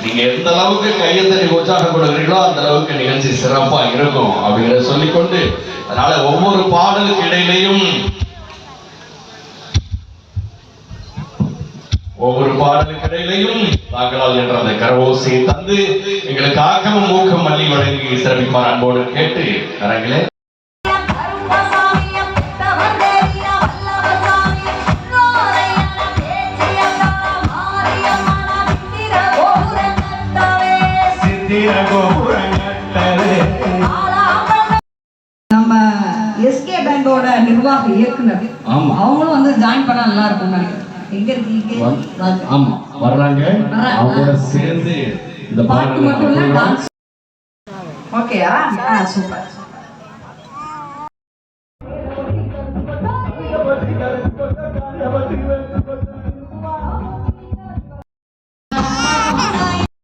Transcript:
நீங்க எந்த அளவுக்கு கையத்தறி உற்சாகப்படுகிறீர்களோ அந்த அளவுக்கு நிகழ்ச்சி சிறப்பா இருக்கும் அப்படிங்கிறத சொல்லிக்கொண்டு, அதனால ஒவ்வொரு பாடலுக்கு இடையிலையும் தாங்களால் என்ற அந்த கரவோசையை தந்து எங்களுக்கு ஆக்கமும் ஊக்கம் மல்லி வழங்கி சிறப்பிப்பார் அன்போடு கேட்டு அரங்கிலே நம்ம எஸ்கே பேண்டோட நிர்வாக இயக்குனர் அவங்களும் வந்து ஜாயின் பண்ணா நல்லா இருக்கும் நினைக்கிறேன். எங்க இருக்கீங்க? ஆமா வர்றாங்க. அவங்களோட சேர்ந்து இந்த பாட்டு மட்டும் இல்ல டான்ஸ். ஓகேயா? சூப்பர்.